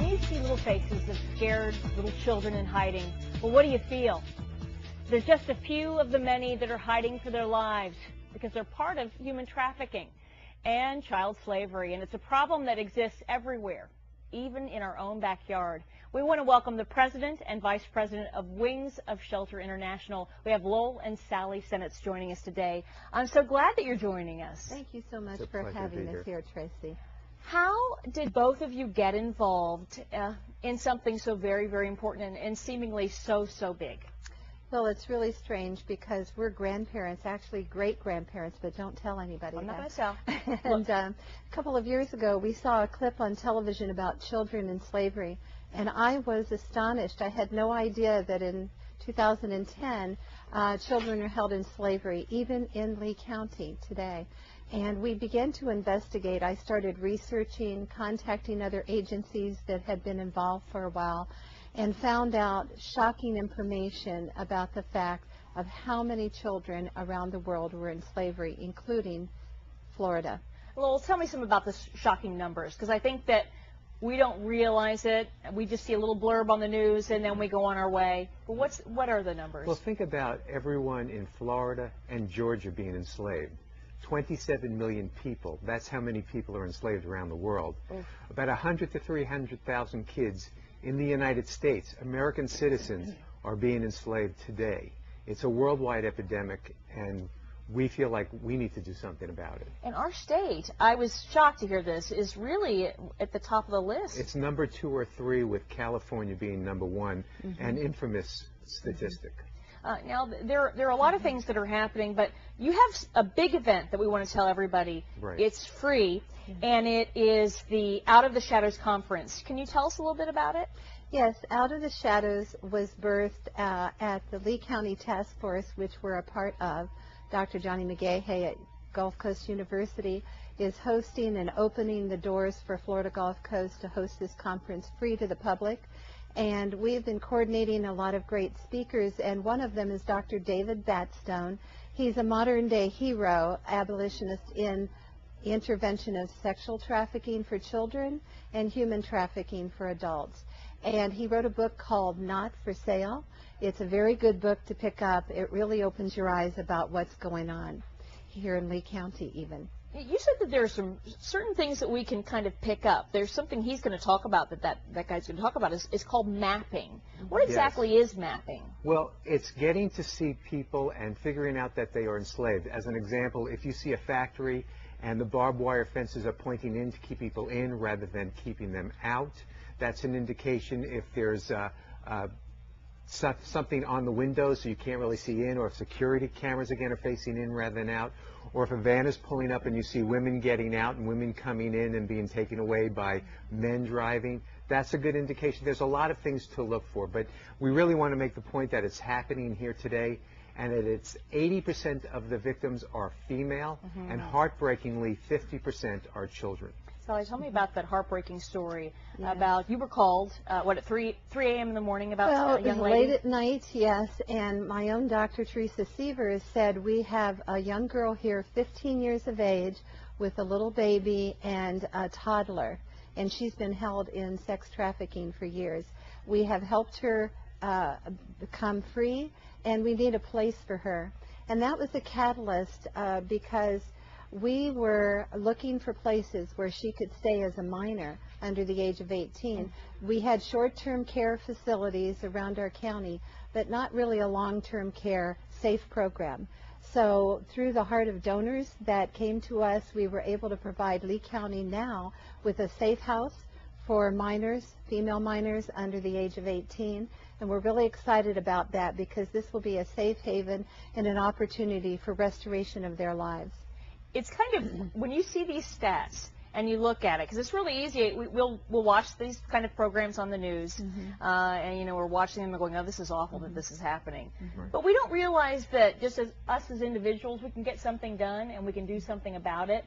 you see little faces of scared little children in hiding, well, what do you feel? There's just a few of the many that are hiding for their lives because they're part of human trafficking and child slavery, and it's a problem that exists everywhere, even in our own backyard. We want to welcome the President and Vice President of Wings of Shelter International. We have Lowell and Sally Senitz joining us today. I'm so glad that you're joining us. Thank you so much for having us here, Tracy. How did both of you get involved in something so very, very important and seemingly so big? Well, it's really strange because we're grandparents, actually great-grandparents, but don't tell anybody I'm that. not going to tell. And a couple of years ago, we saw a clip on television about children in slavery, and I was astonished. I had no idea that in 2010, children are held in slavery, even in Lee County today. And we began to investigate. I started researching, contacting other agencies that had been involved for a while, and found out shocking information about the fact of how many children around the world were in slavery, including Florida. Lowell, tell me some about the shocking numbers, because I think that we don't realize it. We just see a little blurb on the news and then we go on our way. But what are the numbers? Well, think about everyone in Florida and Georgia being enslaved. 27 million people. That's how many people are enslaved around the world. Oof. About 100 to 300,000 kids in the United States, American citizens, are being enslaved today. It's a worldwide epidemic, and we feel like we need to do something about it. And our state, I was shocked to hear this, is really at the top of the list. It's number 2 or 3, with California being number 1, an infamous statistic. Now, there are a lot of things that are happening, but you have a big event that we want to tell everybody. Right. It's free, and it is the Out of the Shadows Conference. Can you tell us a little bit about it? Yes, Out of the Shadows was birthed at the Lee County Task Force, which we're a part of. Dr. Johnny McGahey at Gulf Coast University is hosting and opening the doors for Florida Gulf Coast to host this conference free to the public. And we've been coordinating a lot of great speakers, and one of them is Dr. David Batstone. He's a modern-day hero, abolitionist in intervention of sexual trafficking for children and human trafficking for adults. And he wrote a book called Not for Sale. It's a very good book to pick up. It really opens your eyes about what's going on here in Lee County even. You said that there are some certain things that we can kind of pick up. There's something he's going to talk about that guy's going to talk about. It's called mapping. What exactly is mapping? Well, it's getting to see people and figuring out that they are enslaved. As an example, if you see a factory and the barbed wire fences are pointing in to keep people in rather than keeping them out, that's an indication. If there's something on the windows so you can't really see in, or if security cameras again are facing in rather than out, or if a van is pulling up and you see women getting out and women coming in and being taken away by men driving, that's a good indication. There's a lot of things to look for, but we really want to make the point that it's happening here today, and that it's 80% of the victims are female, and heartbreakingly 50% are children. Sally, tell me about that heartbreaking story about you were called, at 3 a.m. in the morning about a young lady? Well, late at night, yes, and my own Dr. Teresa Sievers said we have a young girl here, 15 years of age, with a little baby and a toddler, and she's been held in sex trafficking for years. We have helped her become free, and we need a place for her. And that was a catalyst because we were looking for places where she could stay as a minor under the age of 18. We had short-term care facilities around our county, but not really a long-term care safe program. So through the heart of donors that came to us, we were able to provide Lee County now with a safe house for minors, female minors under the age of 18. And we're really excited about that because this will be a safe haven and an opportunity for restoration of their lives. It's kind of, when you see these stats and you look at it, because it's really easy, we'll watch these kind of programs on the news, and we're watching them and going, oh, this is awful that this is happening. But we don't realize that just as us as individuals, we can get something done and we can do something about it.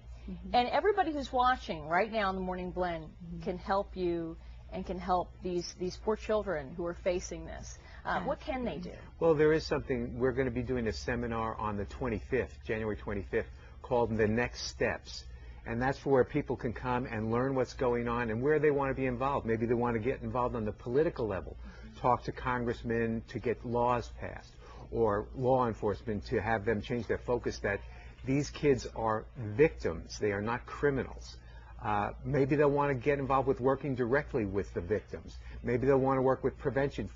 And everybody who's watching right now in the Morning Blend can help you and can help these poor children who are facing this. What can they do? Well, there is something. We're going to be doing a seminar on the 25th, January 25th, called The Next Steps. And that's where people can come and learn what's going on and where they want to be involved. Maybe they want to get involved on the political level, talk to congressmen to get laws passed, or law enforcement to have them change their focus that these kids are victims, they are not criminals. Maybe they'll want to get involved with working directly with the victims. Maybe they'll want to work with prevention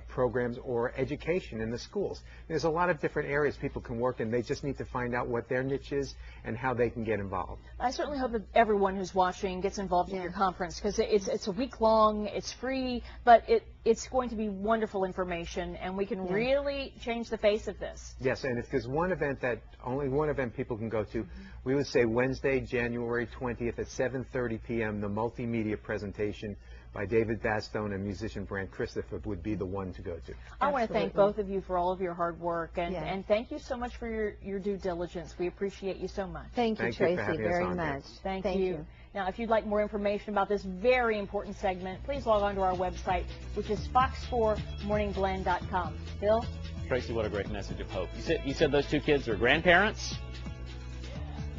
programs or education in the schools. There's a lot of different areas people can work in. They just need to find out what their niche is and how they can get involved. I certainly hope that everyone who's watching gets involved in your conference, because it's a week long, it's free, but it's going to be wonderful information, and we can really change the face of this. Yes, and if there's one event only one event people can go to, we would say Wednesday, January 20th at 7:30 p.m., the multimedia presentation by David Bastone and musician Brant Christopher would be the one to go to. I want to thank both of you for all of your hard work, and thank you so much for your due diligence. We appreciate you so much. Thank you, Tracy, very much. Thank you. Now, if you'd like more information about this very important segment, please log on to our website, which is fox4morningblend.com. Bill? Tracy, what a great message of hope. You said those two kids are grandparents?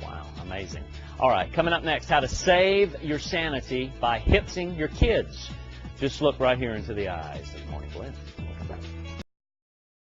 Wow, amazing. All right, coming up next, how to save your sanity by hipsing your kids. Just look right here into the eyes of Morning Blend. We'll come back.